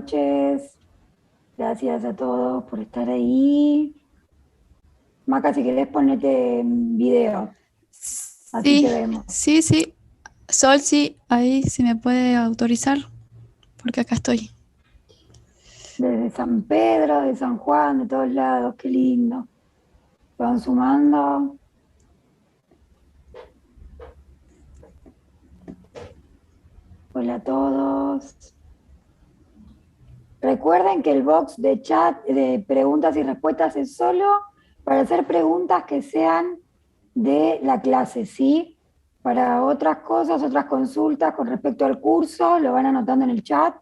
noches. Gracias a todos por estar ahí. Maca, si querés ponete en video, así te Sí, vemos. sí, sí. Sol, sí, ahí se me puede autorizar, porque acá estoy. Desde San Pedro, de San Juan, de todos lados, qué lindo. Van sumando. Hola a todos. Recuerden que el box de chat de preguntas y respuestas es solo para hacer preguntas que sean de la clase, ¿sí? Para otras cosas, otras consultas con respecto al curso, lo van anotando en el chat,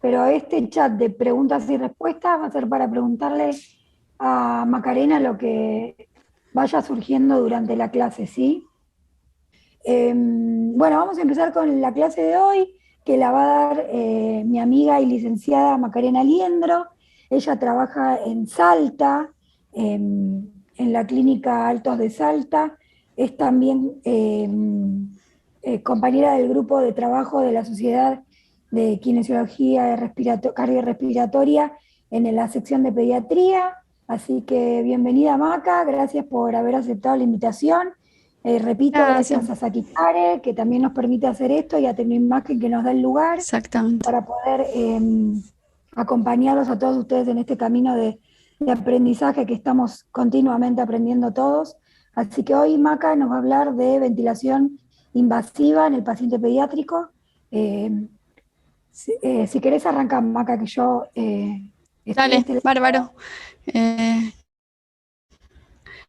pero este chat de preguntas y respuestas va a ser para preguntarle a Macarena lo que vaya surgiendo durante la clase, ¿sí? Bueno, vamos a empezar con la clase de hoy, que la va a dar mi amiga y licenciada Macarena Liendro. Ella trabaja en Salta, en la clínica Altos de Salta. Es también compañera del grupo de trabajo de la Sociedad de Kinesiología Cardiorrespiratoria en la sección de pediatría. Así que bienvenida, Maca, gracias por haber aceptado la invitación. Repito, Gracias, gracias a Sakitare, que también nos permite hacer esto, y a Tecnoimagen, que nos da el lugar exactamente. para poder acompañarlos a todos ustedes en este camino de aprendizaje que estamos continuamente aprendiendo todos. Así que hoy Maca nos va a hablar de ventilación invasiva en el paciente pediátrico. Eh, si querés arrancar, Maca, que yo estoy de Dale, este lado. bárbaro. Eh,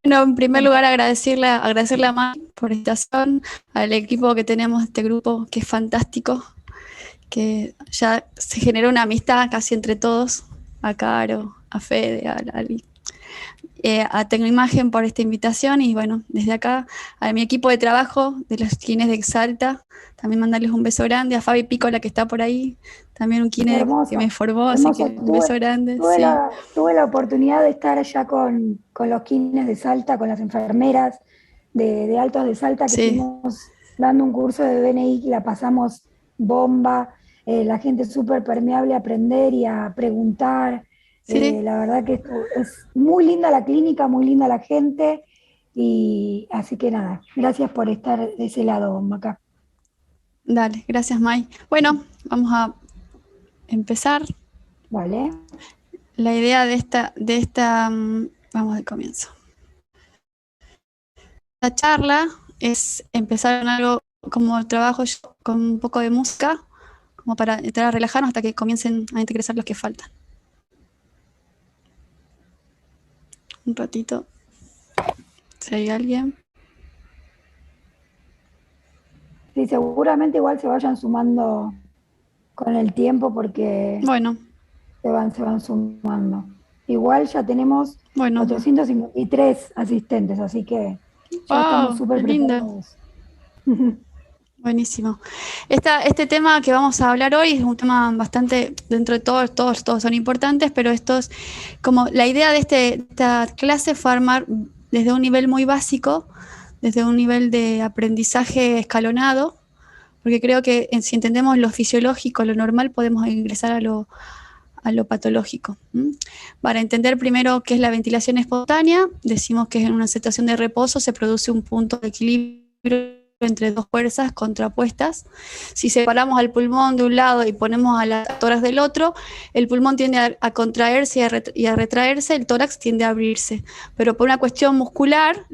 bueno, en primer lugar agradecerle a Mari por esta invitación, al equipo que tenemos de este grupo, que es fantástico, que ya se generó una amistad casi entre todos, a Caro, a Fede, a Lali, a Tecnoimagen por esta invitación y bueno, desde acá a mi equipo de trabajo de los kines de Exalta, también mandarles un beso grande, a Fabi Pícola que está por ahí, también un kine que me Hermoso, formó, así hermoso. que un beso grande, sí. Tuve la oportunidad de estar allá con los kines de Salta, con las enfermeras de Altos de Salta, que Sí, estuvimos dando un curso de BNI, que la pasamos bomba, la gente súper permeable a aprender y a preguntar. sí, La verdad que es muy linda la clínica, muy linda la gente, y así que nada, gracias por estar de ese lado, Maca. dale, gracias Mai. Bueno, vamos a empezar. ¿Vale? La idea de esta, vamos al comienzo. La charla es empezar con algo como trabajo yo, con un poco de música, como para entrar a relajarnos hasta que comiencen a interesar los que faltan. Un ratito, si hay alguien. Sí, seguramente igual se vayan sumando con el tiempo porque Bueno, se van sumando. Igual ya tenemos bueno. 853 asistentes, así que ya estamos ¡Wow! súper ¡Qué lindo! preparados. Buenísimo. Este tema que vamos a hablar hoy es un tema bastante, dentro de todos son importantes, pero esto es como la idea de esta clase fue armar desde un nivel muy básico, desde un nivel de aprendizaje escalonado, porque creo que si entendemos lo fisiológico, lo normal, podemos ingresar a lo patológico. Para entender primero qué es la ventilación espontánea, decimos que en una situación de reposo se produce un punto de equilibrio entre dos fuerzas contrapuestas. Si separamos al pulmón de un lado y ponemos a la tórax del otro, el pulmón tiende a contraerse y a retraerse, el tórax tiende a abrirse. Pero por una cuestión muscular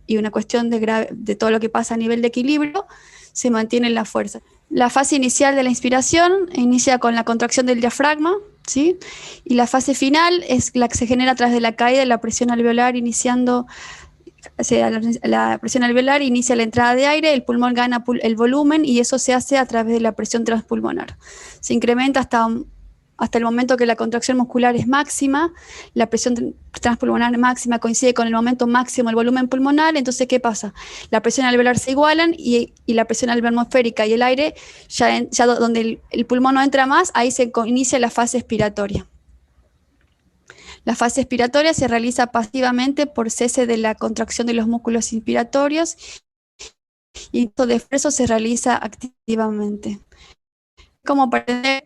y una cuestión de todo lo que pasa a nivel de equilibrio, se mantiene la fuerza. La fase inicial de la inspiración inicia con la contracción del diafragma, ¿sí? Y la fase final es la que se genera a través de la caída de la presión alveolar, iniciando, o sea, la presión alveolar inicia la entrada de aire, el pulmón gana el volumen y eso se hace a través de la presión transpulmonar. Se incrementa hasta el momento que la contracción muscular es máxima, la presión transpulmonar máxima coincide con el momento máximo del volumen pulmonar, entonces ¿qué pasa? La presión alveolar se igualan y la presión atmosférica y el aire, ya donde el pulmón no entra más, ahí se inicia la fase expiratoria. La fase expiratoria se realiza pasivamente por cese de la contracción de los músculos inspiratorios y el de esfuerzo se realiza activamente. como para entender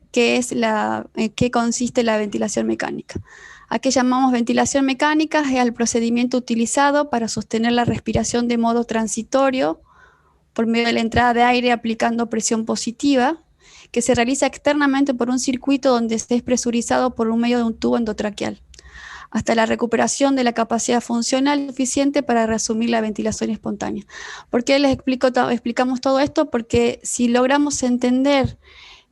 en qué consiste la ventilación mecánica. ¿A qué llamamos ventilación mecánica? Es el procedimiento utilizado para sostener la respiración de modo transitorio por medio de la entrada de aire aplicando presión positiva, que se realiza externamente por un circuito donde esté presurizado por un medio de un tubo endotraqueal, hasta la recuperación de la capacidad funcional suficiente para reasumir la ventilación espontánea. ¿Por qué les explicamos todo esto? Porque si logramos entender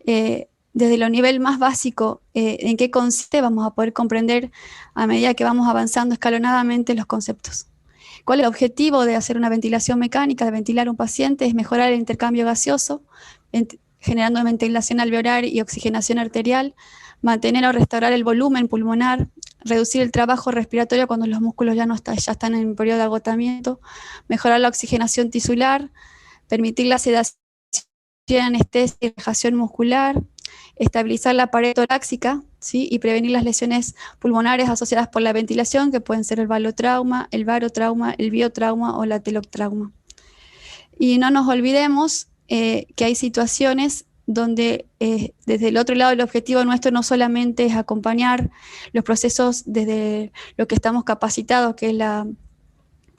desde el nivel más básico en qué consiste, vamos a poder comprender a medida que vamos avanzando escalonadamente los conceptos. ¿Cuál es el objetivo de hacer una ventilación mecánica, de ventilar un paciente? Es mejorar el intercambio gaseoso, generando ventilación alveolar y oxigenación arterial, mantener o restaurar el volumen pulmonar, reducir el trabajo respiratorio cuando los músculos ya están en periodo de agotamiento, mejorar la oxigenación tisular, permitir la sedación, anestesia y relajación muscular, estabilizar la pared torácica, ¿sí? Y prevenir las lesiones pulmonares asociadas por la ventilación, que pueden ser el balotrauma, el barotrauma, el biotrauma o la teloctrauma. Y no nos olvidemos que hay situaciones donde desde el otro lado el objetivo nuestro no solamente es acompañar los procesos desde lo que estamos capacitados, que es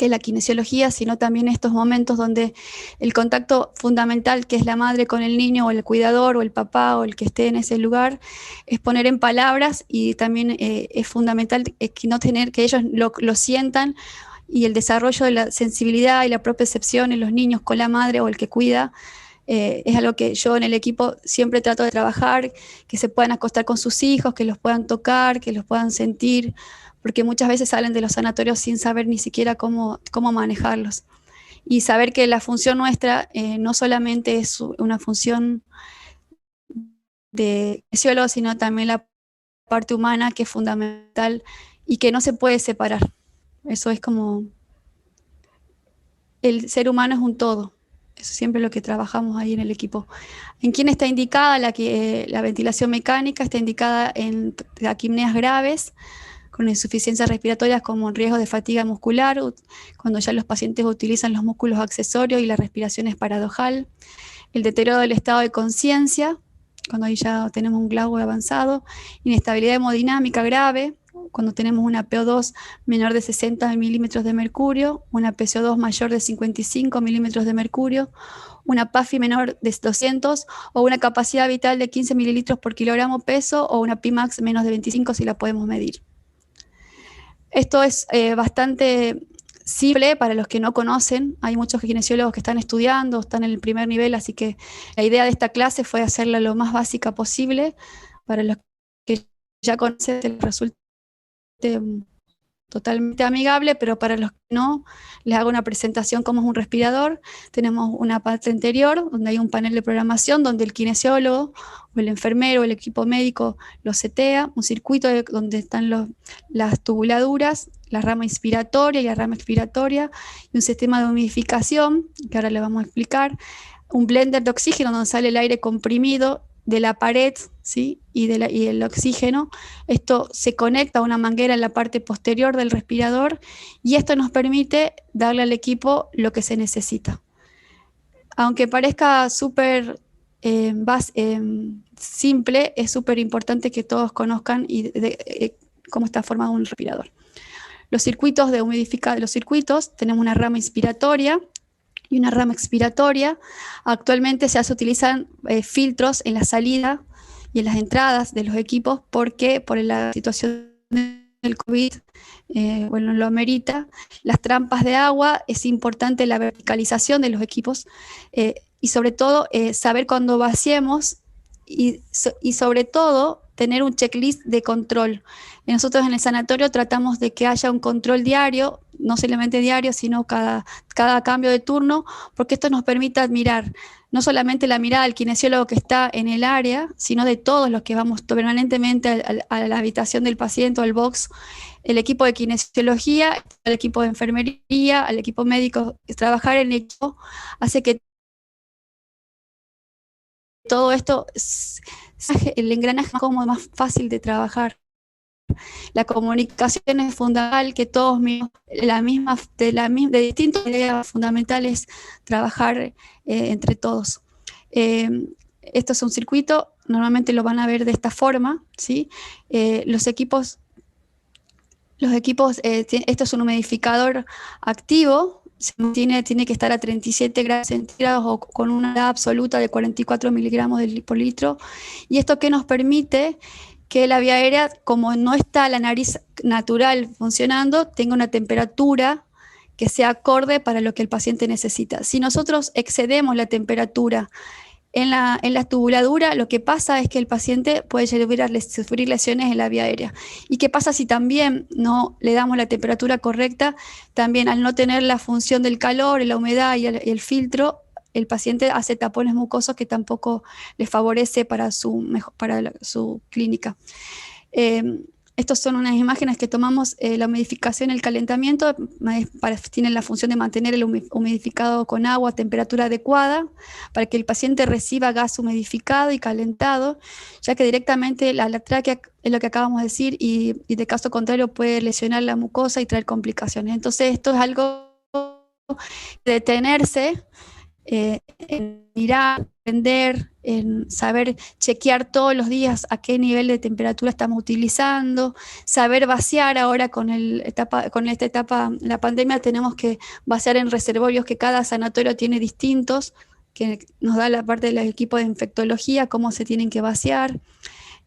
la kinesiología, sino también estos momentos donde el contacto fundamental, que es la madre con el niño o el cuidador o el papá o el que esté en ese lugar, es poner en palabras, y también es fundamental que ellos lo sientan, y el desarrollo de la sensibilidad y la propiocepción en los niños con la madre o el que cuida. Es algo que yo en el equipo siempre trato de trabajar, que se puedan acostar con sus hijos, que los puedan tocar, que los puedan sentir, porque muchas veces salen de los sanatorios sin saber ni siquiera cómo manejarlos. Y saber que la función nuestra no solamente es una función de kinesiólogo, sino también la parte humana, que es fundamental y que no se puede separar. Eso es como, el ser humano es un todo. Eso es siempre lo que trabajamos ahí en el equipo. ¿En quién está indicada la ventilación mecánica? Está indicada en apneas graves, con insuficiencias respiratorias como en riesgo de fatiga muscular, cuando ya los pacientes utilizan los músculos accesorios y la respiración es paradojal. El deterioro del estado de conciencia, cuando ahí ya tenemos un glauco avanzado. Inestabilidad hemodinámica grave, cuando tenemos una PO2 menor de 60 milímetros de mercurio, una PCO2 mayor de 55 milímetros de mercurio, una PAFI menor de 200, o una capacidad vital de 15 mililitros por kilogramo peso, o una Pimax menos de 25 si la podemos medir. Esto es bastante simple para los que no conocen. Hay muchos kinesiólogos que están estudiando, están en el primer nivel, así que la idea de esta clase fue hacerla lo más básica posible para los que ya conocen, les resulte totalmente amigable, pero para los que no, les hago una presentación como es un respirador. Tenemos una parte anterior donde hay un panel de programación donde el kinesiólogo o el enfermero o el equipo médico lo setea, un circuito donde están las tubuladuras, la rama inspiratoria y la rama expiratoria, y un sistema de humidificación, que ahora le vamos a explicar, un blender de oxígeno donde sale el aire comprimido de la pared, ¿sí? y el oxígeno. Esto se conecta a una manguera en la parte posterior del respirador, y esto nos permite darle al equipo lo que se necesita. Aunque parezca súper simple, es súper importante que todos conozcan cómo está formado un respirador. Los circuitos de humidificación, tenemos una rama inspiratoria y una rama expiratoria. Actualmente se utilizan filtros en la salida y en las entradas de los equipos, porque por la situación del COVID, lo amerita. Las trampas de agua, es importante la verticalización de los equipos, y sobre todo saber cuándo vaciemos, y sobre todo tener un checklist de control. Nosotros en el sanatorio tratamos de que haya un control diario, no solamente diario, sino cada cambio de turno, porque esto nos permite admirar no solamente la mirada del kinesiólogo que está en el área, sino de todos los que vamos permanentemente a la habitación del paciente o al box, el equipo de kinesiología, el equipo de enfermería, al equipo médico. Trabajar en equipo hace que todo esto, el engranaje más fácil de trabajar. La comunicación es fundamental, que todos de distintas ideas fundamentales, trabajar entre todos. Esto es un circuito, normalmente lo van a ver de esta forma, ¿sí? Los equipos, esto es un humidificador activo, tiene que estar a 37 grados centígrados o con una humedad absoluta de 44 miligramos por litro. ¿Y esto qué nos permite? Que la vía aérea, como no está la nariz natural funcionando, tenga una temperatura que sea acorde para lo que el paciente necesita. Si nosotros excedemos la temperatura en la tubuladura, lo que pasa es que el paciente puede sufrir lesiones en la vía aérea. ¿Y qué pasa si también no le damos la temperatura correcta? También al no tener la función del calor, la humedad y el filtro, el paciente hace tapones mucosos que tampoco le favorece para su clínica. Estas son unas imágenes que tomamos, la humidificación y el calentamiento, tienen la función de mantener el humidificado con agua a temperatura adecuada para que el paciente reciba gas humidificado y calentado, ya que directamente la tráquea es lo que acabamos de decir y de caso contrario puede lesionar la mucosa y traer complicaciones. Entonces esto es algo de detenerse, en mirar, aprender, en saber chequear todos los días a qué nivel de temperatura estamos utilizando, saber vaciar. Ahora con esta etapa, la pandemia, tenemos que vaciar en reservorios que cada sanatorio tiene distintos, que nos da la parte del equipo de infectología, cómo se tienen que vaciar.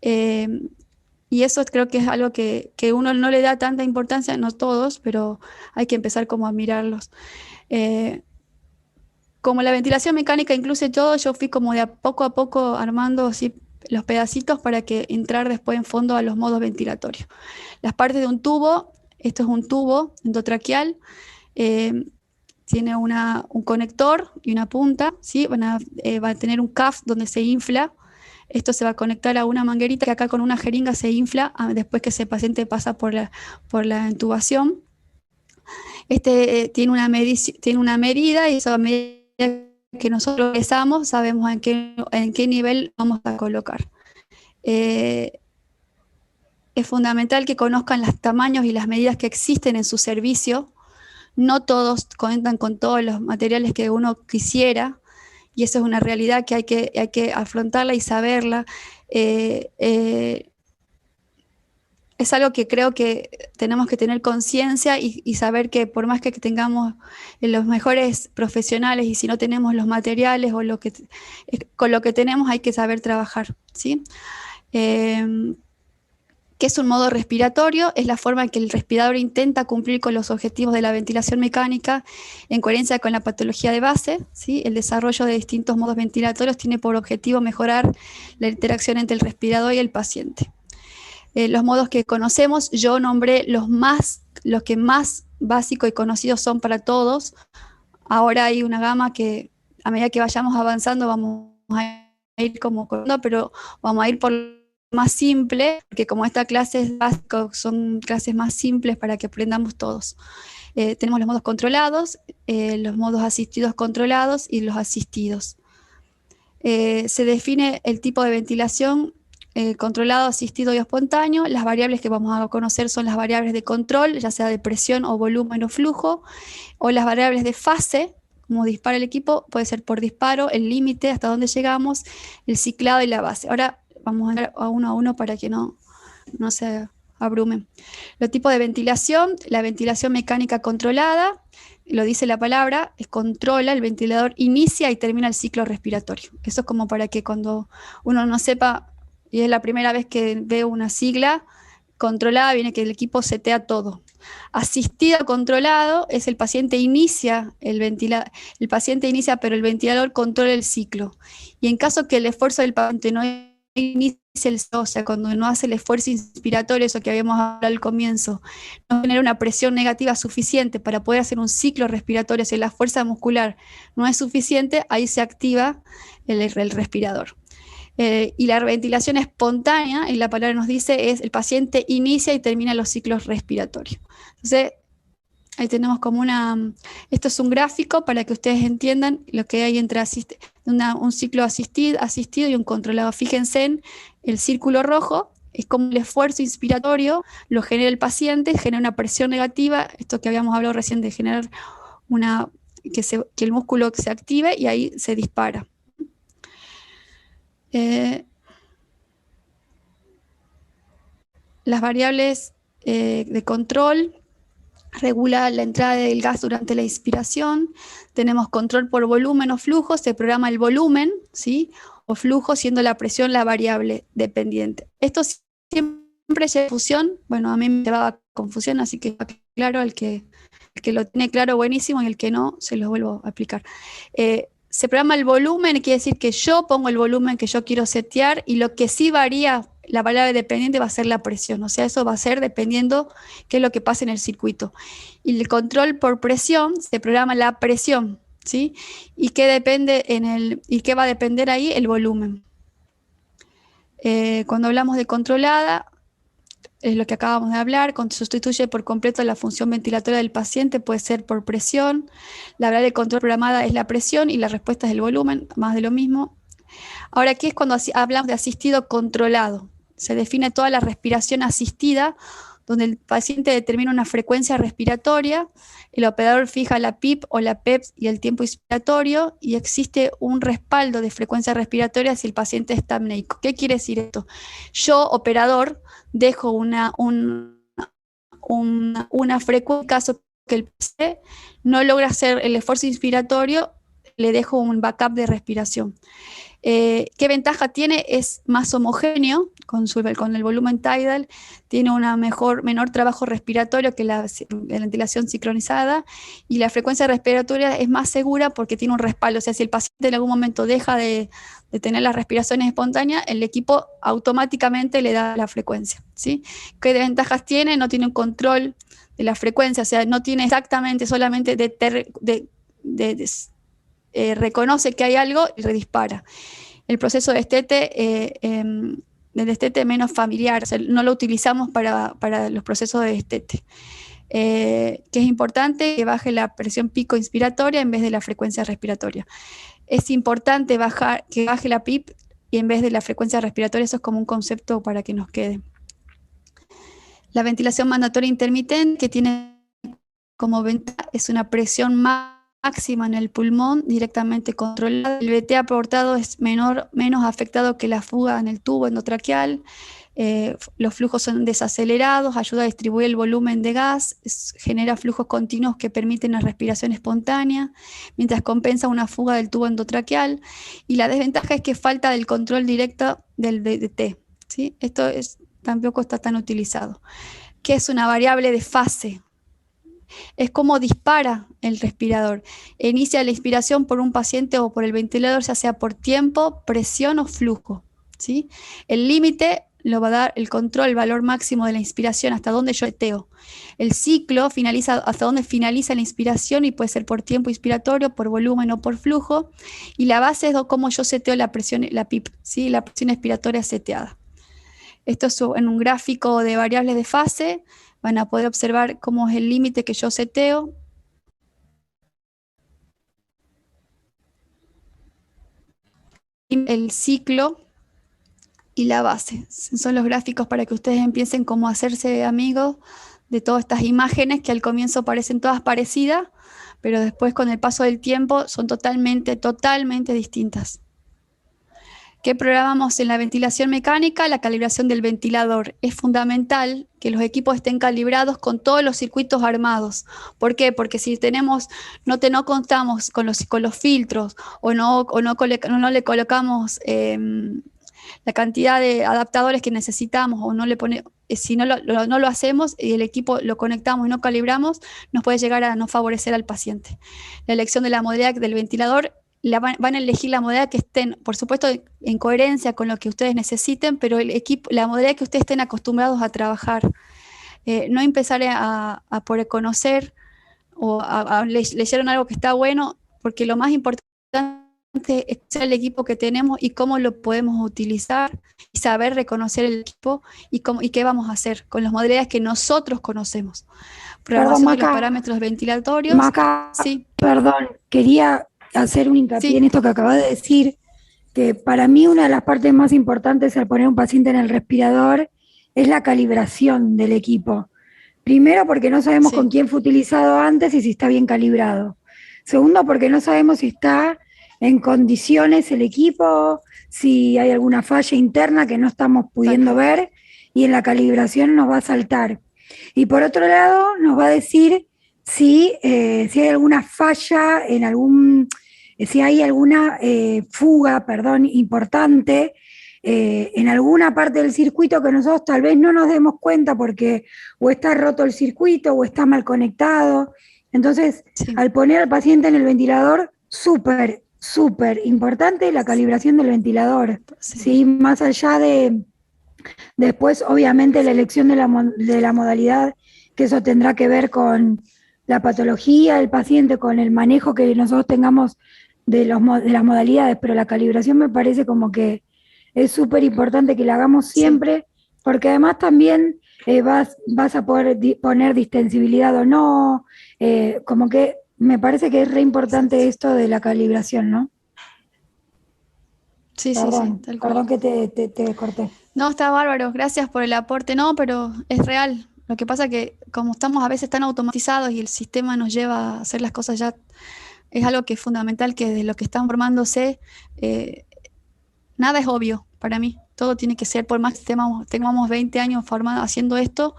Y eso creo que es algo que uno no le da tanta importancia, no todos, pero hay que empezar como a mirarlos. Como la ventilación mecánica incluye todo, yo fui como de a poco armando así los pedacitos para que entrar después en fondo a los modos ventilatorios. Las partes de un tubo, esto es un tubo endotraqueal, tiene un conector y una punta, ¿sí? Va a tener un CAF donde se infla. Esto se va a conectar a una manguerita que acá con una jeringa se infla después que ese paciente pasa por la intubación. Tiene una medida y esa medida que nosotros pesamos, sabemos en qué nivel vamos a colocar. Es fundamental que conozcan los tamaños y las medidas que existen en su servicio. No todos cuentan con todos los materiales que uno quisiera, y eso es una realidad que hay que afrontarla y saberla. Es algo que creo que tenemos que tener conciencia y saber que por más que tengamos los mejores profesionales y si no tenemos los materiales o con lo que tenemos hay que saber trabajar, ¿sí? ¿Qué es un modo respiratorio? Es la forma en que el respirador intenta cumplir con los objetivos de la ventilación mecánica en coherencia con la patología de base, ¿sí? El desarrollo de distintos modos ventilatorios tiene por objetivo mejorar la interacción entre el respirador y el paciente. Los modos que conocemos, yo nombré los que más básicos y conocidos son para todos. Ahora hay una gama que a medida que vayamos avanzando vamos a ir pero vamos a ir por lo más simple, porque como esta clase es básica, son clases más simples para que aprendamos todos. Tenemos los modos controlados, los modos asistidos controlados y los asistidos. Se define el tipo de ventilación controlado, asistido y espontáneo. Las variables que vamos a conocer son las variables de control, ya sea de presión o volumen o flujo, o las variables de fase, como dispara el equipo, puede ser por disparo, el límite, hasta dónde llegamos, el ciclado y la base. Ahora vamos a ver a uno para que no se abrumen. Los tipos de ventilación, la ventilación mecánica controlada, lo dice la palabra, controla, el ventilador inicia y termina el ciclo respiratorio. Eso es como para que cuando uno no sepa, y es la primera vez que veo una sigla controlada, viene que el equipo setea todo. Asistido controlado es el paciente inicia, el paciente inicia, pero el ventilador controla el ciclo. Y en caso que el esfuerzo del paciente no inicia o sea, cuando no hace el esfuerzo inspiratorio, eso que habíamos hablado al comienzo, no genera una presión negativa suficiente para poder hacer un ciclo respiratorio, si la fuerza muscular no es suficiente, ahí se activa el respirador. Y la ventilación espontánea, y la palabra nos dice, es el paciente inicia y termina los ciclos respiratorios. Entonces, ahí tenemos como esto es un gráfico para que ustedes entiendan lo que hay entre un ciclo asistido y un controlado. Fíjense en el círculo rojo, es como el esfuerzo inspiratorio lo genera el paciente, genera una presión negativa, esto que habíamos hablado recién de generar que el músculo se active y ahí se dispara. las variables de control, regula la entrada del gas durante la inspiración, tenemos control por volumen o flujo, se programa el volumen, ¿sí? O flujo, siendo la presión la variable dependiente. Esto siempre lleva a confusión, bueno, a mí me llevaba a confusión, así que claro, el que lo tiene claro, buenísimo, y el que no, se los vuelvo a explicar. Se programa el volumen, quiere decir que yo pongo el volumen que yo quiero setear, y lo que sí varía, la variable dependiente, va a ser la presión, o sea, eso va a ser dependiendo qué es lo que pasa en el circuito. Y el control por presión, se programa la presión, ¿sí? ¿Y qué depende y qué va a depender ahí? El volumen. Cuando hablamos de controlada, es lo que acabamos de hablar, sustituye por completo la función ventilatoria del paciente, puede ser por presión. La variable de control programada es la presión y la respuesta es el volumen, más de lo mismo. Ahora, aquí es cuando hablamos de asistido controlado. Se define toda la respiración asistida, donde el paciente determina una frecuencia respiratoria, el operador fija la PIP o la PEPS y el tiempo inspiratorio, y existe un respaldo de frecuencia respiratoria si el paciente está apneico. ¿Qué quiere decir esto? Yo, operador, dejo una frecuencia, en caso que el paciente no logra hacer el esfuerzo inspiratorio, le dejo un backup de respiración. ¿Qué ventaja tiene? Es más homogéneo con el volumen tidal, tiene una menor trabajo respiratorio que la ventilación sincronizada, y la frecuencia respiratoria es más segura porque tiene un respaldo. O sea, si el paciente en algún momento deja de tener las respiraciones espontáneas, el equipo automáticamente le da la frecuencia, ¿sí? ¿Qué ventajas tiene? No tiene un control de la frecuencia, o sea, no tiene exactamente, solamente reconoce que hay algo y redispara. El proceso de del destete menos familiar, o sea, no lo utilizamos para los procesos de destete. Que es importante que baje la presión pico inspiratoria en vez de la frecuencia respiratoria. Es importante que baje la PIP y en vez de la frecuencia respiratoria. Eso es como un concepto para que nos quede. La ventilación mandatoria intermitente, que tiene como ventaja, es una presión máxima en el pulmón, directamente controlada. El VT aportado es menos afectado que la fuga en el tubo endotraqueal. Los flujos son desacelerados, ayuda a distribuir el volumen de gas, genera flujos continuos que permiten la respiración espontánea, mientras compensa una fuga del tubo endotraqueal. Y la desventaja es que falta del control directo del DT, ¿sí? Esto tampoco está tan utilizado. ¿Qué es una variable de fase? Es como dispara el respirador. Inicia la inspiración por un paciente o por el ventilador, ya sea por tiempo, presión o flujo, ¿sí? El límite lo va a dar el control, el valor máximo de la inspiración, hasta donde yo seteo. El ciclo finaliza hasta donde finaliza la inspiración, y puede ser por tiempo inspiratorio, por volumen o por flujo. Y la base es cómo yo seteo la presión, la PIP, ¿sí? La presión expiratoria seteada. Esto es en un gráfico de variables de fase. Van a poder observar cómo es el límite que yo seteo. El ciclo y la base. Son los gráficos para que ustedes empiecen como a hacerse amigos de todas estas imágenes que al comienzo parecen todas parecidas, pero después con el paso del tiempo son totalmente distintas. ¿Qué programamos en la ventilación mecánica? La calibración del ventilador. Es fundamental que los equipos estén calibrados con todos los circuitos armados. ¿Por qué? Porque si no contamos con los filtros, o no le colocamos la cantidad de adaptadores que necesitamos, o si no lo hacemos y el equipo lo conectamos y no calibramos, nos puede llegar a no favorecer al paciente. La elección de la modalidad del ventilador, van a elegir la modalidad que estén, por supuesto, en coherencia con lo que ustedes necesiten, pero la modalidad que ustedes estén acostumbrados a trabajar. No empezar por conocer o leyeron algo que está bueno, porque lo más importante es el equipo que tenemos y cómo lo podemos utilizar, y saber reconocer el equipo y qué vamos a hacer con las modalidades que nosotros conocemos. Programación de los parámetros ventilatorios. Maca, sí. Perdón, quería hacer un hincapié en esto que acabas de decir, que para mí una de las partes más importantes al poner un paciente en el respirador es la calibración del equipo. Primero, porque no sabemos con quién fue utilizado antes y si está bien calibrado. Segundo, porque no sabemos si está en condiciones el equipo, si hay alguna falla interna que no estamos pudiendo ver. y en la calibración nos va a saltar. Y por otro lado, nos va a decir si hay alguna falla en si hay alguna fuga, perdón, importante en alguna parte del circuito que nosotros tal vez no nos demos cuenta porque o está roto el circuito o está mal conectado. Entonces, Sí, al poner al paciente en el ventilador, súper, súper importante la calibración del ventilador, sí. ¿sí? Más allá de después, obviamente, la elección de la modalidad, que eso tendrá que ver con la patología del paciente, con el manejo que nosotros tengamos de las modalidades, pero la calibración me parece como que es súper importante que la hagamos Sí. siempre, porque además también vas a poder poner distensibilidad o no, como que me parece que es re importante Exacto. esto de la calibración, ¿no? Sí, sí, sí, Perdón, tal cual. perdón que te corté. No, está bárbaro, gracias por el aporte. No, pero es real. Lo que pasa que como estamos a veces tan automatizados y el sistema nos lleva a hacer las cosas ya, es algo que es fundamental, que de lo que están formándose, eh, nada es obvio para mí. Todo tiene que ser, por más que tengamos 20 años formados haciendo esto,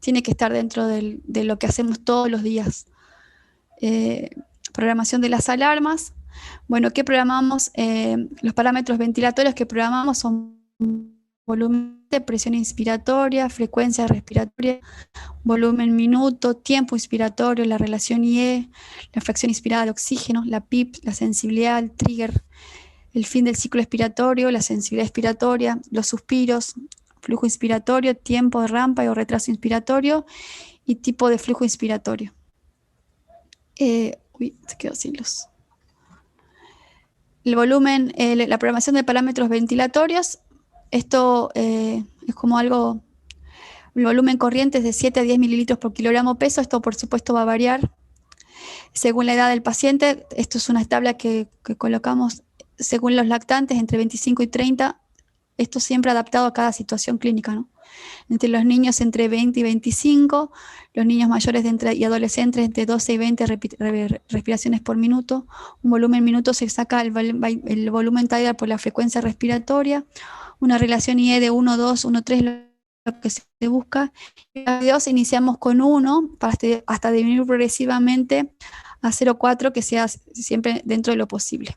tiene que estar dentro de lo que hacemos todos los días. Eh, Programación de las alarmas. Bueno, ¿qué programamos? Los parámetros ventilatorios que programamos son volumen de presión inspiratoria, frecuencia respiratoria, volumen minuto, tiempo inspiratorio, la relación IE, la fracción inspirada de oxígeno, la PIP, la sensibilidad, el trigger, el fin del ciclo expiratorio, la sensibilidad expiratoria, los suspiros, flujo inspiratorio, tiempo de rampa o retraso inspiratorio y tipo de flujo inspiratorio. Se quedó sin luz. El volumen, la programación de parámetros ventilatorios, esto es como algo, el volumen corriente es de 7 a 10 mililitros por kilogramo peso, esto por supuesto va a variar según la edad del paciente. Esto es una tabla que colocamos según los lactantes entre 25 y 30, esto siempre adaptado a cada situación clínica, ¿no? Entre los niños entre 20 y 25, los niños mayores y adolescentes entre 12 y 20 respiraciones por minuto. Un volumen minuto se saca el volumen tidal por la frecuencia respiratoria, una relación IE de 1, 2, 1, 3, lo que se busca. En la Dios iniciamos con 1 hasta disminuir progresivamente a 0,4, que sea siempre dentro de lo posible.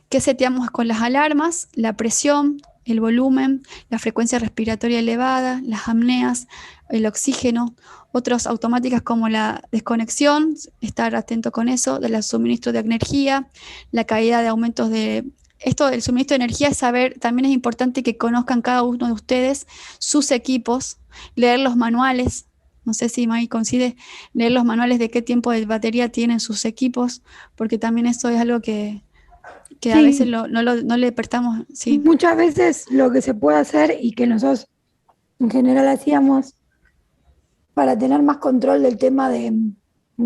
¿Qué seteamos con las alarmas? La presión, el volumen, la frecuencia respiratoria elevada, las apneas, el oxígeno, otras automáticas como la desconexión, estar atento con eso, del suministro de energía, la caída de aumentos de... Esto del suministro de energía es saber, también es importante que conozcan cada uno de ustedes sus equipos, leer los manuales. No sé si May coincide, leer los manuales de qué tiempo de batería tienen sus equipos, porque también eso es algo que a veces Sí, no le prestamos, sí. muchas veces lo que se puede hacer y que nosotros en general hacíamos para tener más control del tema de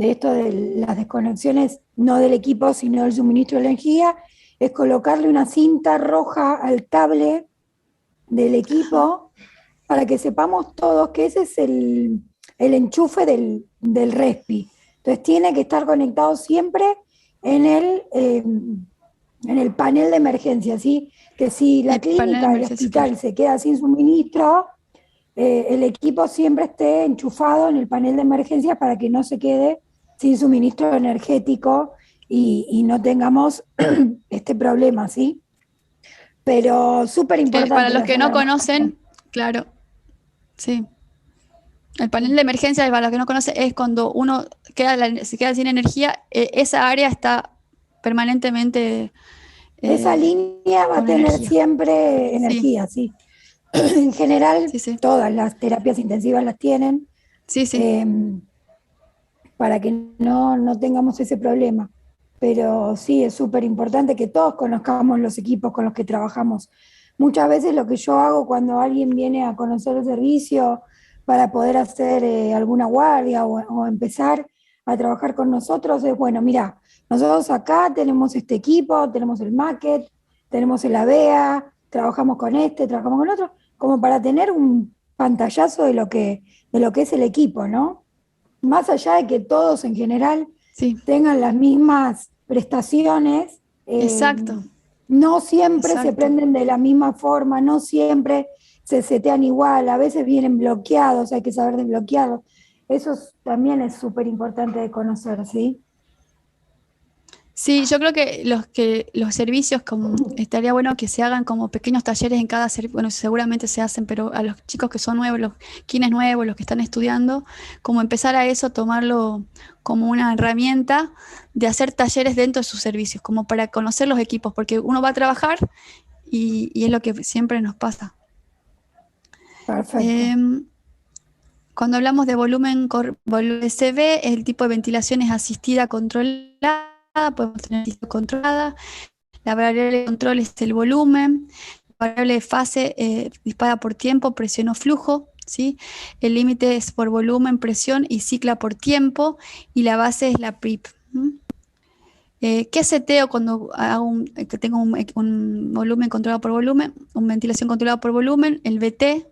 esto de las desconexiones, no del equipo, sino del suministro de energía, es colocarle una cinta roja al cable del equipo para que sepamos todos que ese es el enchufe del respi. Entonces tiene que estar conectado siempre en el panel de emergencia, ¿sí? Que si la clínica, el hospital se queda sin suministro, el equipo siempre esté enchufado en el panel de emergencia para que no se quede sin suministro energético y no tengamos este problema, ¿sí? Pero súper Para importante los las que no alarmas. conocen, claro, sí. El panel de emergencia, para los que no conocen, es cuando uno se queda sin energía, esa área está permanentemente Esa línea va a con tener energía. siempre Sí, energía, sí. En general, sí, sí. todas las terapias intensivas las tienen, Sí, sí. eh, para que no tengamos ese problema. Pero sí, es súper importante que todos conozcamos los equipos con los que trabajamos. Muchas veces lo que yo hago cuando alguien viene a conocer el servicio para poder hacer alguna guardia o empezar a trabajar con nosotros es, bueno, mira, nosotros acá tenemos este equipo, tenemos el Maquet, tenemos el AVEA, trabajamos con este, trabajamos con otro, como para tener un pantallazo de lo que es el equipo, ¿no? Más allá de que todos en general Sí, tengan las mismas prestaciones, exacto, no siempre se exacto. prenden de la misma forma, no siempre se setean igual, a veces vienen bloqueados, hay que saber desbloquearlos. Eso también es súper importante de conocer, ¿sí? Sí, yo creo que los servicios, como estaría bueno que se hagan como pequeños talleres en cada servicio, bueno, seguramente se hacen, pero a los chicos que son nuevos, quienes nuevos, los que están estudiando, como empezar a eso, tomarlo como una herramienta de hacer talleres dentro de sus servicios, como para conocer los equipos, porque uno va a trabajar y es lo que siempre nos pasa. Perfecto. Cuando hablamos de volumen CB, el tipo de ventilación es asistida controlada, podemos tener asistida controlada. La variable de control es el volumen. La variable de fase dispara por tiempo, presión o flujo. ¿Sí? El límite es por volumen, presión y cicla por tiempo. Y la base es la PRIP. ¿Qué seteo cuando que tengo un volumen controlado por volumen? Una ventilación controlada por volumen, el VT,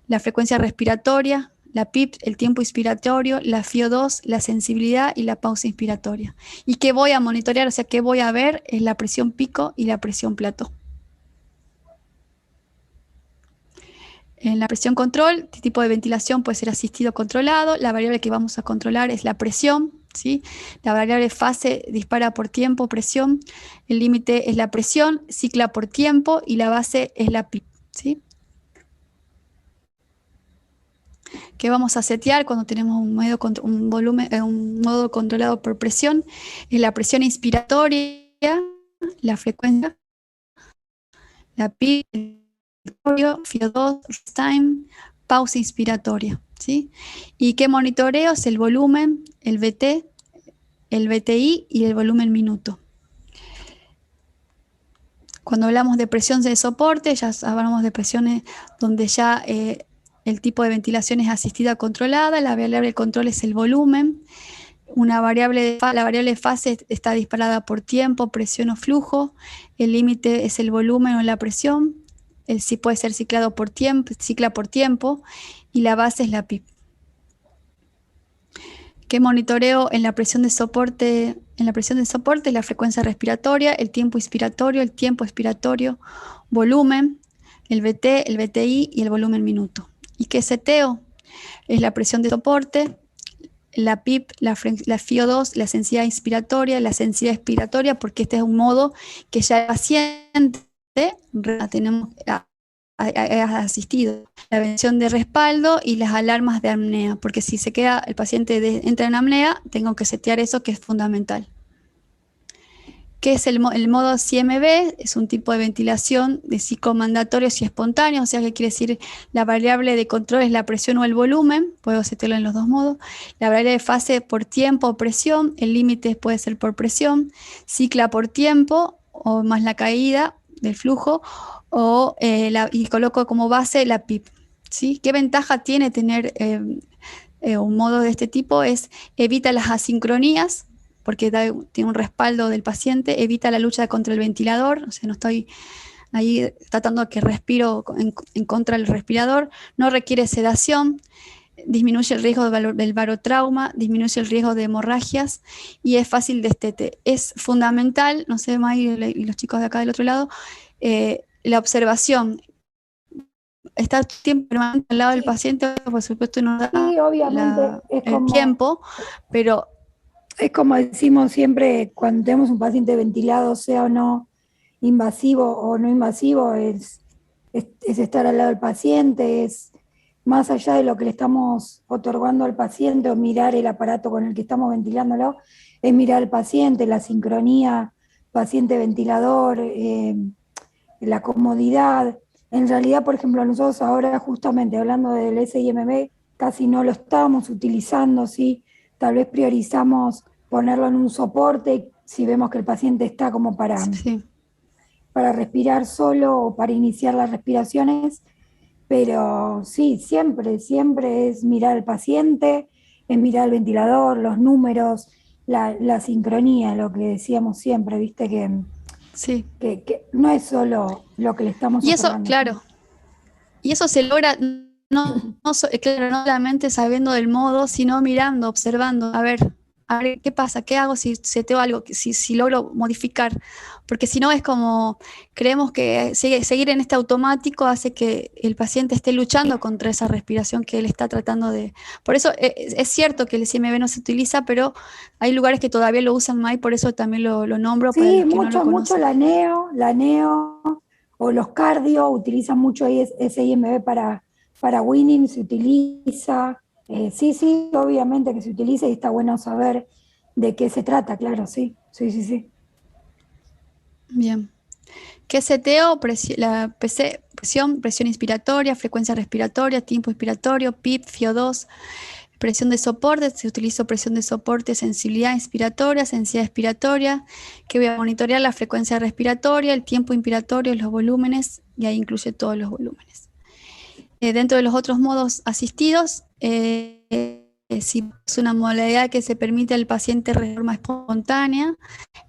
la frecuencia respiratoria, la PIP, el tiempo inspiratorio, la FIO2, la sensibilidad y la pausa inspiratoria. ¿Y qué voy a monitorear? O sea, ¿qué voy a ver? Es la presión pico y la presión plató. En la presión control, este tipo de ventilación puede ser asistido o controlado. La variable que vamos a controlar es la presión, ¿sí? La variable fase dispara por tiempo, presión. El límite es la presión, cicla por tiempo y la base es la PIP, ¿sí? Que vamos a setear cuando tenemos un modo controlado por presión, es la presión inspiratoria, la frecuencia, la PIP, FIO2, time, pausa inspiratoria, ¿sí? ¿Y qué monitoreo? Es el volumen, el VT, el VTI y el volumen minuto. Cuando hablamos de presión de soporte, ya hablamos de presiones donde ya el tipo de ventilación es asistida controlada, la variable de control es el volumen, la variable de fase está disparada por tiempo, presión o flujo, el límite es el volumen o la presión, sí puede ser ciclado por tiempo, cicla por tiempo, y la base es la PIP. ¿Qué monitoreo en la presión de soporte? En la presión de soporte, la frecuencia respiratoria, el tiempo inspiratorio, el tiempo expiratorio, volumen, el VT, el VTI y el volumen minuto. ¿Y qué seteo? Es la presión de soporte, la PIP, la FIO2, la sensibilidad inspiratoria, la sensibilidad expiratoria, porque este es un modo que ya el paciente tenemos asistido. La prevención de respaldo y las alarmas de apnea, porque si se queda el paciente entra en apnea, tengo que setear eso, que es fundamental. ¿Qué es el modo CMB? Es un tipo de ventilación de ciclo mandatorios y espontáneos, o sea, que quiere decir la variable de control es la presión o el volumen, puedo setearlo en los dos modos. La variable de fase por tiempo o presión, el límite puede ser por presión, cicla por tiempo o más la caída del flujo, y coloco como base la PIP. ¿Sí? ¿Qué ventaja tiene tener un modo de este tipo? Evita las asincronías, porque tiene un respaldo del paciente, evita la lucha contra el ventilador, o sea, no estoy ahí tratando de que respiro en contra del respirador, no requiere sedación, disminuye el riesgo del barotrauma, disminuye el riesgo de hemorragias y es fácil de destete. Es fundamental, no sé, May y los chicos de acá del otro lado, la observación. Estar tiempo permanente al lado del paciente, por supuesto, no da obviamente el tiempo, pero es como decimos siempre, cuando tenemos un paciente ventilado, sea o no invasivo o no invasivo, es estar al lado del paciente, es más allá de lo que le estamos otorgando al paciente o mirar el aparato con el que estamos ventilándolo, es mirar al paciente, la sincronía, paciente-ventilador, la comodidad. En realidad, por ejemplo, nosotros ahora justamente hablando del SIMB, casi no lo estábamos utilizando, ¿sí? Tal vez priorizamos ponerlo en un soporte si vemos que el paciente está como para respirar solo o para iniciar las respiraciones, pero sí, siempre es mirar al paciente, es mirar el ventilador, los números, la sincronía, lo que decíamos siempre, viste sí. que no es solo lo que le estamos otorgando. Claro, y eso se logra claro, no solamente sabiendo del modo, sino mirando, observando, a ver, a ver qué pasa, qué hago si seteo algo, si logro modificar, porque si no es como, creemos que seguir en este automático hace que el paciente esté luchando contra esa respiración que él está tratando de... Por eso es cierto que el CMB no se utiliza, pero hay lugares que todavía lo usan más y por eso también lo nombro para Sí, los que no lo mucho conocen. la neo o los cardio utilizan mucho ahí ese IMB para winning, se utiliza. Sí, sí, obviamente que se utiliza y está bueno saber de qué se trata, claro, sí, sí, sí, sí. Bien. ¿Qué seteo? La presión inspiratoria, frecuencia respiratoria, tiempo inspiratorio, PIP, FIO2, presión de soporte, se utilizó presión de soporte, sensibilidad inspiratoria, sensibilidad expiratoria, que voy a monitorear la frecuencia respiratoria, el tiempo inspiratorio, los volúmenes, y ahí incluye todos los volúmenes. Dentro de los otros modos asistidos, si es una modalidad que se permite al paciente de forma espontánea,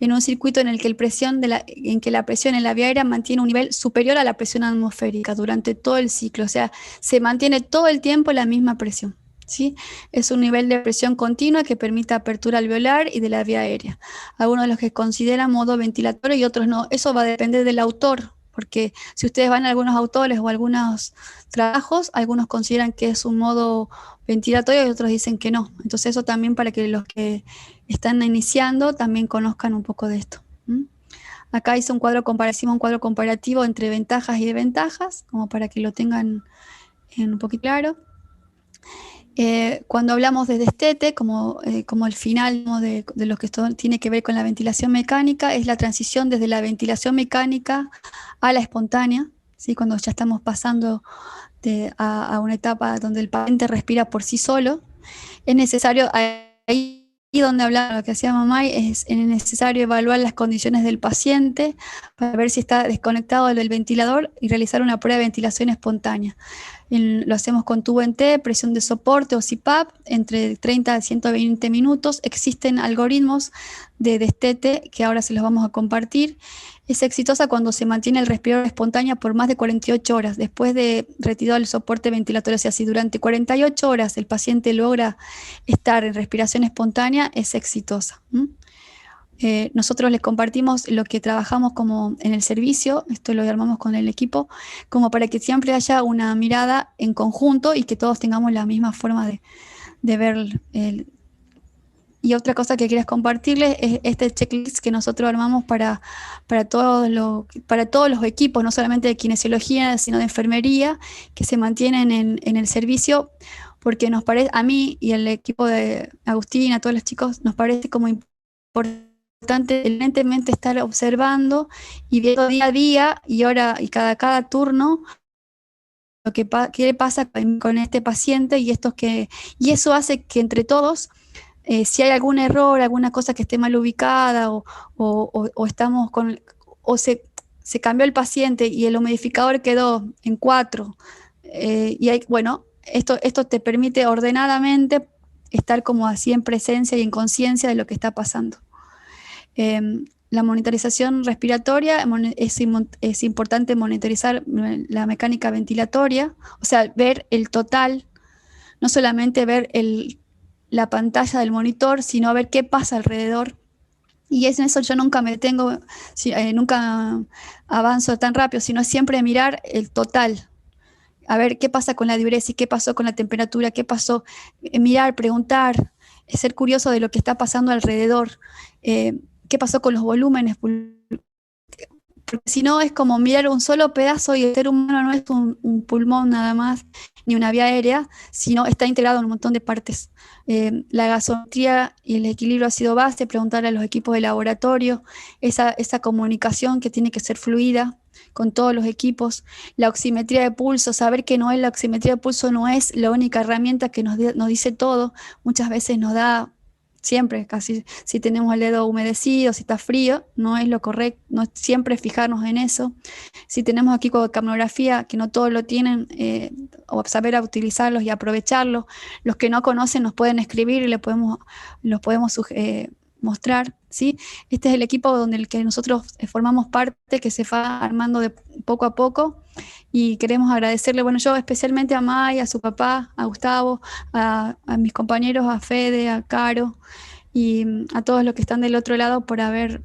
en un circuito en el que, en que la presión en la vía aérea mantiene un nivel superior a la presión atmosférica durante todo el ciclo, o sea, se mantiene todo el tiempo la misma presión. ¿Sí? Es un nivel de presión continua que permite apertura alveolar y de la vía aérea. Algunos de los que consideran modo ventilatorio y otros no. Eso va a depender del autor, porque si ustedes van a algunos autores o algunos trabajos, algunos consideran que es un modo ventilatorio y otros dicen que no. Entonces eso también para que los que están iniciando también conozcan un poco de esto. Acá hice un cuadro comparativo entre ventajas y desventajas, como para que lo tengan un poquito claro. Cuando hablamos de destete, como el final, ¿no?, de lo que esto tiene que ver con la ventilación mecánica, es la transición desde la ventilación mecánica a la espontánea, ¿sí? Cuando ya estamos pasando a una etapa donde el paciente respira por sí solo, es necesario, ahí donde hablaba lo que hacía Mamay, es necesario evaluar las condiciones del paciente para ver si está desconectado del ventilador y realizar una prueba de ventilación espontánea. Lo hacemos con tubo en T, presión de soporte o CPAP, entre 30 a 120 minutos. Existen algoritmos de destete que ahora se los vamos a compartir. Es exitosa cuando se mantiene el respirador espontáneo por más de 48 horas, después de retirado el soporte ventilatorio. O sea, si durante 48 horas el paciente logra estar en respiración espontánea, es exitosa. Nosotros les compartimos lo que trabajamos como en el servicio, esto lo armamos con el equipo, como para que siempre haya una mirada en conjunto y que todos tengamos la misma forma de ver. Y otra cosa que quería compartirles es este checklist que nosotros armamos para todos los equipos, no solamente de kinesiología, sino de enfermería, que se mantienen en el servicio, porque nos parece, a mí y al equipo de Agustín, a todos los chicos, nos parece como importante evidentemente estar observando y viendo día a día y hora y cada turno lo que qué pasa con este paciente y eso hace que entre todos, si hay algún error, alguna cosa que esté mal ubicada o estamos o se cambió el paciente y el humidificador quedó en 4, esto te permite ordenadamente estar como así en presencia y en conciencia de lo que está pasando. La monitorización respiratoria, es importante monitorizar la mecánica ventilatoria, o sea, ver el total, no solamente ver la pantalla del monitor, sino ver qué pasa alrededor. Y en eso yo nunca me detengo, nunca avanzo tan rápido, sino siempre mirar el total. A ver qué pasa con la diuresis, qué pasó con la temperatura, qué pasó. Mirar, preguntar, ser curioso de lo que está pasando alrededor. ¿Qué pasó con los volúmenes? Porque si no es como mirar un solo pedazo y el ser humano no es un pulmón nada más, ni una vía aérea, sino está integrado en un montón de partes. La gasometría y el equilibrio ácido-base, preguntarle a los equipos de laboratorio, esa comunicación que tiene que ser fluida con todos los equipos, la oximetría de pulso, saber que la oximetría de pulso no es la única herramienta que nos dice todo, muchas veces nos da. Siempre, casi, si tenemos el dedo humedecido, si está frío, no es lo correcto, no es siempre fijarnos en eso. Si tenemos aquí con capnografía, que no todos lo tienen, o saber a utilizarlos y aprovecharlos. Los que no conocen nos pueden escribir y los podemos mostrar, ¿sí? Este es el equipo donde el que nosotros formamos parte, que se va armando de poco a poco. Y queremos agradecerle, bueno, yo especialmente a May, a su papá, a Gustavo, a mis compañeros, a Fede, a Caro, y a todos los que están del otro lado por haber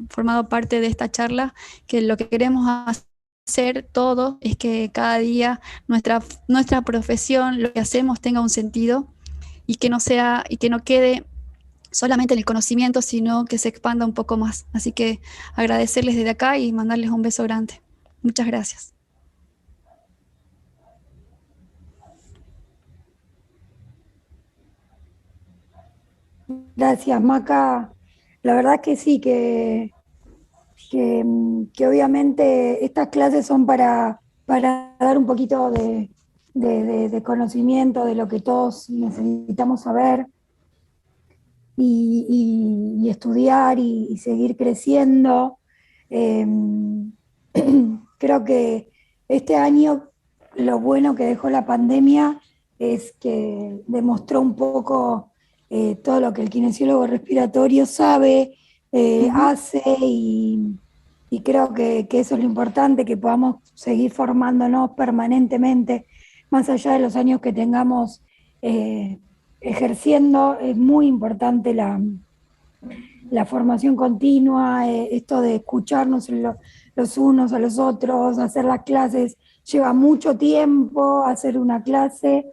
formado parte de esta charla, que lo que queremos hacer todos es que cada día nuestra profesión, lo que hacemos tenga un sentido y que no quede solamente en el conocimiento, sino que se expanda un poco más. Así que agradecerles desde acá y mandarles un beso grande. Muchas gracias. Gracias, Maca. La verdad que sí, que obviamente estas clases son para dar un poquito de conocimiento de lo que todos necesitamos saber y estudiar y seguir creciendo. Eh, Creo que este año lo bueno que dejó la pandemia es que demostró un poco todo lo que el kinesiólogo respiratorio sabe, hace y creo que eso es lo importante, que podamos seguir formándonos permanentemente, más allá de los años que tengamos ejerciendo. Es muy importante la formación continua, esto de escucharnos los unos a los otros, hacer las clases, lleva mucho tiempo hacer una clase,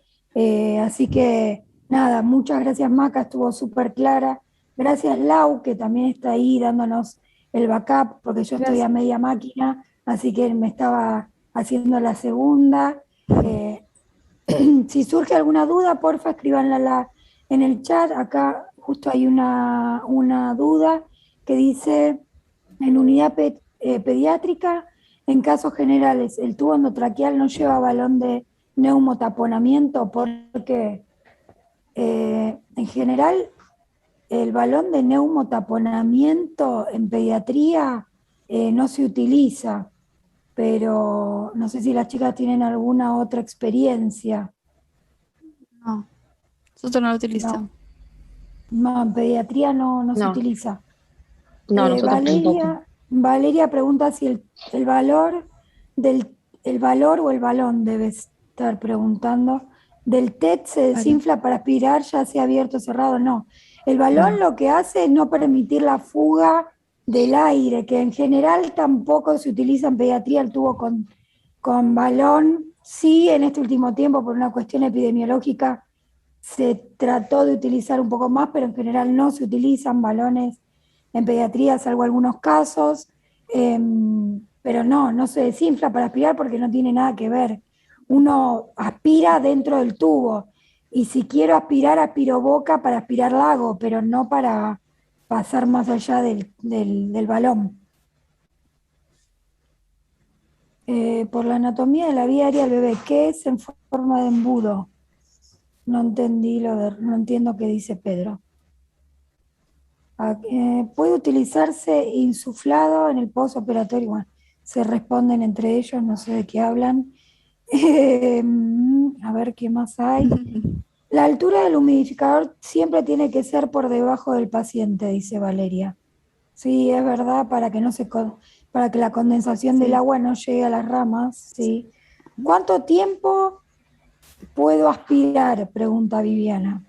así que nada, muchas gracias Maca, estuvo súper clara. Gracias Lau, que también está ahí dándonos el backup, porque yo estoy a media máquina, así que me estaba haciendo la segunda. Eh, si surge alguna duda, porfa, escríbanla en el chat. Acá justo hay una duda que dice, en unidad pediátrica, en casos generales, el tubo endotraqueal no lleva balón de neumotaponamiento porque en general el balón de neumotaponamiento en pediatría no se utiliza, pero no sé si las chicas tienen alguna otra experiencia. No, nosotros no lo utilizamos. No, en pediatría no se utiliza. No, nosotros tampoco. Valeria pregunta si el valor el valor o el balón, debe estar preguntando, del TET se desinfla para aspirar, ya sea abierto o cerrado. No, el balón lo que hace es no permitir la fuga del aire, que en general tampoco se utiliza en pediatría el tubo con balón. Sí, en este último tiempo, por una cuestión epidemiológica, se trató de utilizar un poco más, pero en general no se utilizan balones en pediatría, salvo algunos casos, pero no se desinfla para aspirar porque no tiene nada que ver. Uno aspira dentro del tubo, y si quiero aspirar, aspiro boca para aspirar lago, pero no para pasar más allá del balón. Por la anatomía de la vía aérea del bebé, ¿qué es en forma de embudo? No entiendo qué dice Pedro. ¿Puede utilizarse insuflado en el postoperatorio? Bueno, se responden entre ellos, no sé de qué hablan. A ver qué más hay. La altura del humidificador siempre tiene que ser por debajo del paciente, dice Valeria. Sí, es verdad, para que la condensación del agua no llegue a las ramas. ¿Sí? ¿Cuánto tiempo puedo aspirar? Pregunta Viviana.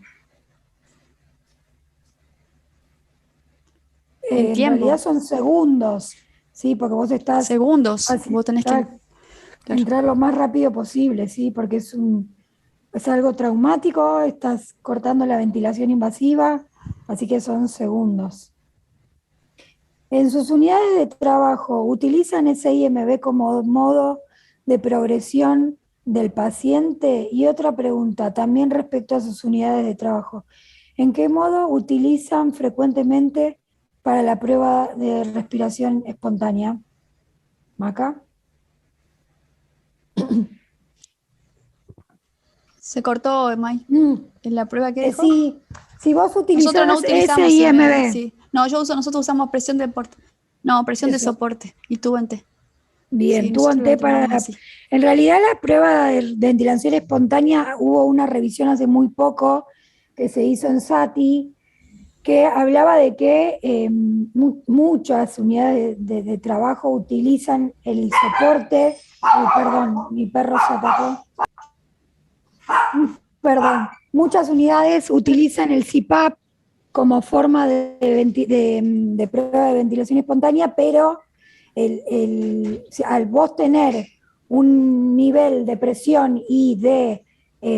En realidad son segundos, ¿sí? Porque vos estás... Segundos, vos tenés que... Entrar lo más rápido posible, ¿sí? Porque es algo traumático, estás cortando la ventilación invasiva, así que son segundos. En sus unidades de trabajo, ¿utilizan SIMB como modo de progresión del paciente? Y otra pregunta, también respecto a sus unidades de trabajo. ¿En qué modo utilizan frecuentemente para la prueba de respiración espontánea? ¿Maca? Se cortó, May. ¿En la prueba que dijo? Sí, si vos utilizás nosotros no utilizamos SIMB. Sí. No, nosotros usamos presión de de soporte y tubo en T. Bien, sí, tubo en T para... En realidad la prueba de ventilación espontánea hubo una revisión hace muy poco que se hizo en SATI, que hablaba de que muchas unidades de trabajo utilizan el soporte. Perdón, mi perro se atacó. Perdón. Muchas unidades utilizan el CPAP como forma de prueba de ventilación espontánea, pero al vos tener un nivel de presión y de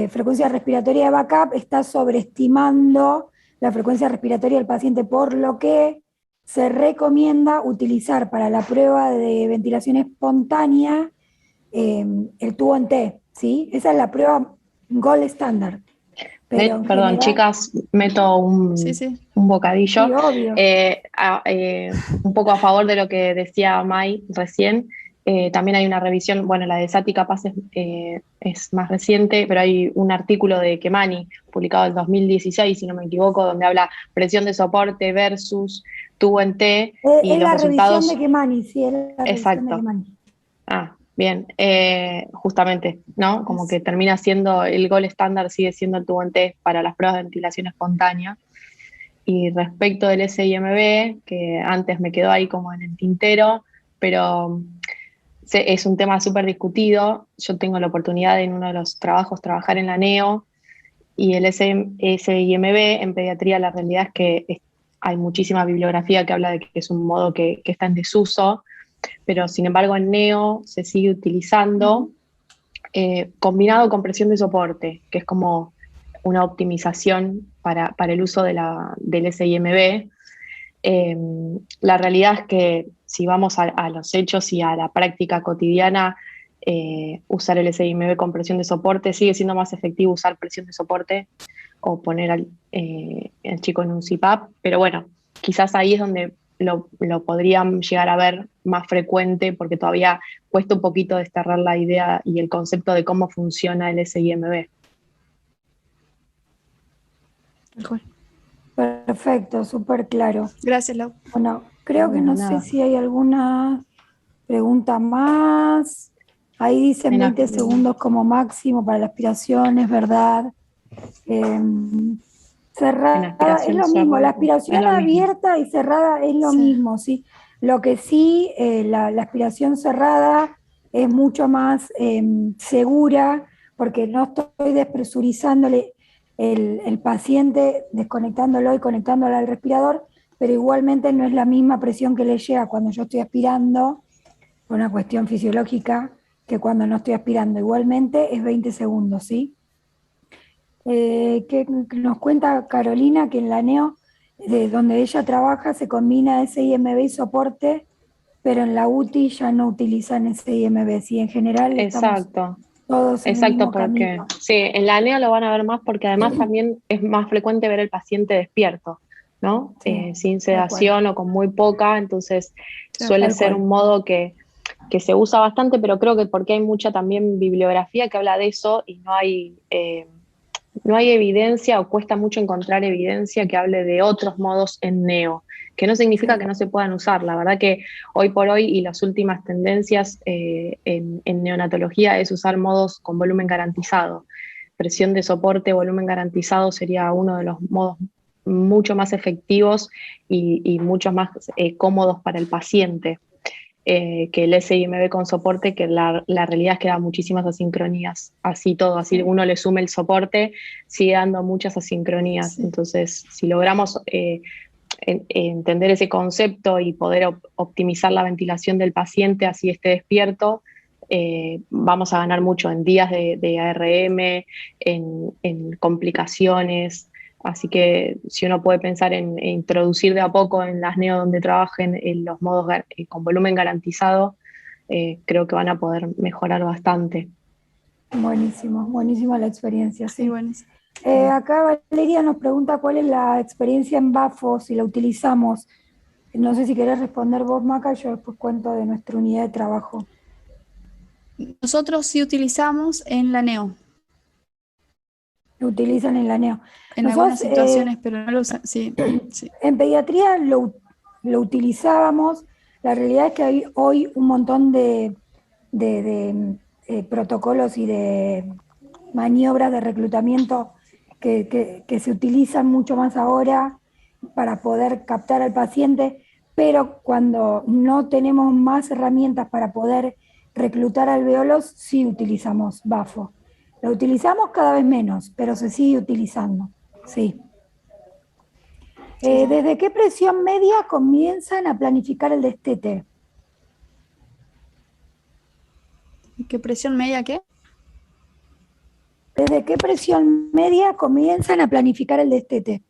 frecuencia respiratoria de backup, estás sobreestimando la frecuencia respiratoria del paciente, por lo que se recomienda utilizar para la prueba de ventilación espontánea el tubo en T, ¿sí? Esa es la prueba gold standard. Pero Perdón, chicas, meto un bocadillo. Sí, obvio. Un poco a favor de lo que decía Mai recién. También hay una revisión, bueno, la de Sati capaz es más reciente, pero hay un artículo de Kemani, publicado en 2016, si no me equivoco, donde habla presión de soporte versus tubo en T y es los la resultados. Revisión de Kemani, sí, es la revisión de Kemani. Ah, bien, justamente, ¿no? Como que termina siendo el gold estándar, sigue siendo el tubo en T para las pruebas de ventilación espontánea. Y respecto del SIMB, que antes me quedó ahí como en el tintero, pero es un tema súper discutido. Yo tengo la oportunidad en uno de los trabajos trabajar en la NEO, y el SIMB en pediatría la realidad es que hay muchísima bibliografía que habla de que es un modo que está en desuso, pero sin embargo en NEO se sigue utilizando combinado con presión de soporte, que es como una optimización para el uso del SIMB. La realidad es que si vamos a los hechos y a la práctica cotidiana, usar el SIMB con presión de soporte sigue siendo más efectivo usar presión de soporte o poner al chico en un CPAP, pero bueno, quizás ahí es donde lo podrían llegar a ver más frecuente, porque todavía cuesta un poquito desterrar la idea y el concepto de cómo funciona el SIMB. Perfecto, súper claro. Gracias, Lau. Bueno, creo que no sé si hay alguna pregunta más. Ahí dicen 20 segundos como máximo para la aspiración, es verdad. Cerrada es lo mismo, la aspiración abierta y cerrada es lo mismo, ¿sí? Lo que sí, la aspiración cerrada es mucho más segura, porque no estoy despresurizándole el paciente, desconectándolo y conectándolo al respirador, pero igualmente no es la misma presión que le llega cuando yo estoy aspirando, por una cuestión fisiológica, que cuando no estoy aspirando. Igualmente es 20 segundos, ¿sí? Que nos cuenta Carolina que en la NEO, de donde ella trabaja, se combina SIMB y soporte, pero en la UTI ya no utilizan SIMB, ¿sí? En general estamos todos en el mismo camino. Sí, en la NEO lo van a ver más porque además también es más frecuente ver el paciente despierto, ¿no? Sí, sin sedación o con muy poca, entonces suele ser un modo que se usa bastante, pero creo que porque hay mucha también bibliografía que habla de eso y no hay evidencia, o cuesta mucho encontrar evidencia que hable de otros modos en neo, que no significa que no se puedan usar. La verdad que hoy por hoy y las últimas tendencias en neonatología es usar modos con volumen garantizado. Presión de soporte, volumen garantizado sería uno de los modos mucho más efectivos y mucho más cómodos para el paciente. Que el SIMB con soporte, que la realidad es que da muchísimas asincronías, así uno le sume el soporte, sigue dando muchas asincronías. Entonces, si logramos entender ese concepto y poder optimizar la ventilación del paciente, así esté despierto, vamos a ganar mucho en días de ARM, en complicaciones. Así que si uno puede pensar en introducir de a poco en las neo donde trabajen en los modos con volumen garantizado, creo que van a poder mejorar bastante. Buenísimo, buenísima la experiencia. Sí, buenísimo. Acá Valeria nos pregunta cuál es la experiencia en BAFO, si la utilizamos. No sé si querés responder vos, Maca, yo después cuento de nuestra unidad de trabajo. Nosotros sí utilizamos en la NEO. Lo utilizan en la NEO. En algunas situaciones, pero no lo usan. Sí. En pediatría lo utilizábamos. La realidad es que hay hoy un montón de protocolos y de maniobras de reclutamiento que se utilizan mucho más ahora para poder captar al paciente, pero cuando no tenemos más herramientas para poder reclutar alveolos, sí utilizamos BAFO. Lo utilizamos cada vez menos, pero se sigue utilizando, sí. ¿Desde qué presión media comienzan a planificar el destete? ¿Qué presión media qué? ¿Desde qué presión media comienzan a planificar el destete?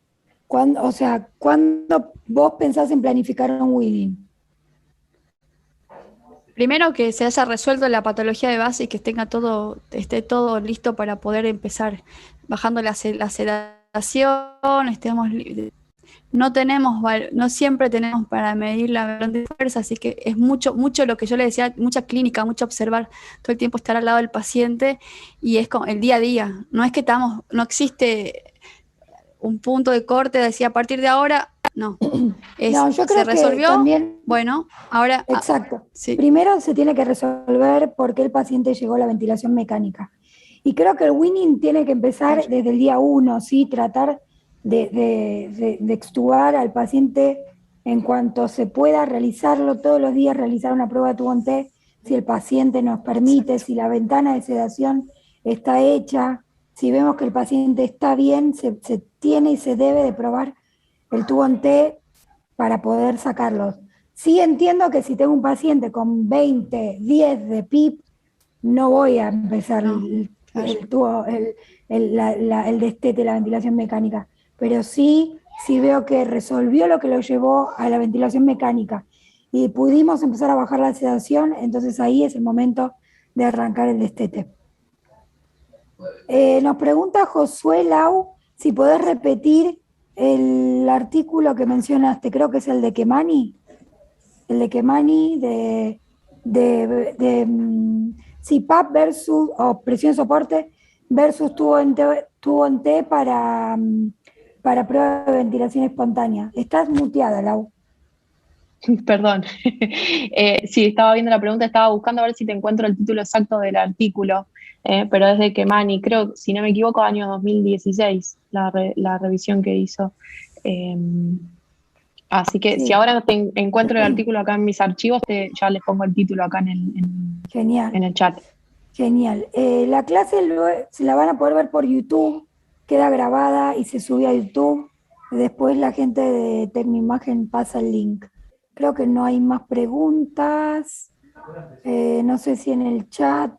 O sea, ¿cuándo vos pensás en planificar un weaning? Primero que se haya resuelto la patología de base y que esté todo listo para poder empezar bajando la sedación, no siempre tenemos para medir la balón de fuerza, así que es mucho lo que yo le decía, mucha clínica, mucho observar, todo el tiempo estar al lado del paciente y es como el día a día. No es que no existe un punto de corte, decía a partir de ahora, no. No, yo creo se resolvió, que también, bueno, ahora... exacto. Sí. Primero se tiene que resolver por qué el paciente llegó a la ventilación mecánica. Y creo que el weaning tiene que empezar desde el día 1, ¿sí? Tratar de extubar al paciente en cuanto se pueda realizarlo, todos los días realizar una prueba de tubo en T, si el paciente nos permite, si la ventana de sedación está hecha, si vemos que el paciente está bien, se tiene y se debe de probar el tubo en T para poder sacarlos. Sí entiendo que si tengo un paciente con 20, 10 de PIP, no voy a empezar el destete, la ventilación mecánica, pero sí, veo que resolvió lo que lo llevó a la ventilación mecánica y pudimos empezar a bajar la sedación, entonces ahí es el momento de arrancar el destete. Nos pregunta Josué Lau si podés repetir el artículo que mencionaste, creo que es el de Kemani, CPAP versus, o presión soporte versus tubo en T para prueba de ventilación espontánea. Estás muteada, Lau. Perdón. Sí, estaba viendo la pregunta, estaba buscando a ver si te encuentro el título exacto del artículo, pero es de Kemani, creo, si no me equivoco, año 2016, la revisión que hizo. Así que Sí. si ahora te encuentro el artículo acá en mis archivos, ya les pongo el título acá Genial. en el chat. Genial. La clase se la van a poder ver por YouTube, queda grabada y se sube a YouTube. Después la gente de Tecnoimagen pasa el link. Creo que no hay más preguntas. No sé si en el chat,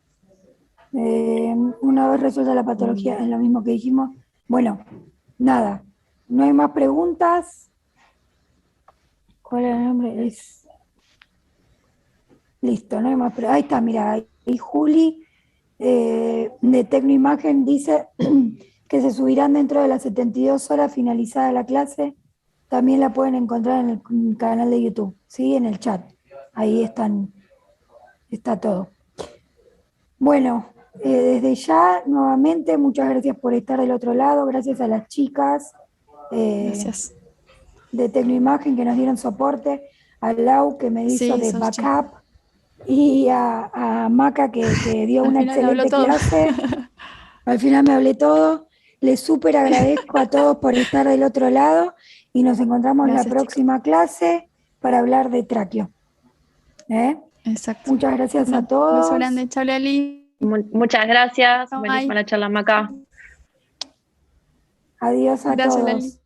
una vez resuelta la patología, es lo mismo que dijimos. Bueno, nada, no hay más preguntas. ¿Cuál es el nombre? Listo, no hay más preguntas. Ahí está, mira, ahí Juli de Tecnoimagen dice que se subirán dentro de las 72 horas finalizada la clase. También la pueden encontrar en el canal de YouTube, ¿sí? En el chat. Ahí está todo. Bueno, desde ya, nuevamente, muchas gracias por estar del otro lado. Gracias a las chicas Gracias. de Tecnoimagen que nos dieron soporte, a Lau que me hizo de backup y a Maca que dio una excelente clase. Al final me hablé todo. Les súper agradezco a todos por estar del otro lado y nos encontramos en la próxima clase para hablar de tráqueo. Exacto. Muchas gracias a todos. Un beso grande, chao Lali. Muchas gracias. Bye. Buenísima la charla, Maca. Adiós a todos. Lali.